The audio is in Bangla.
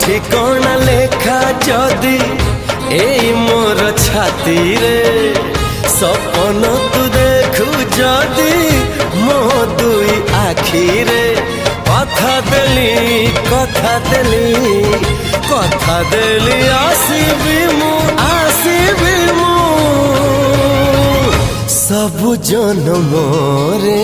ঠিকনা লেখা যদি এই মোর ছাতি রে সপন তু দেখু যদি মো দুই আখিরে কথা দেলি কথা দেলি কথা দেলি আসিবি মু সবু জনমরে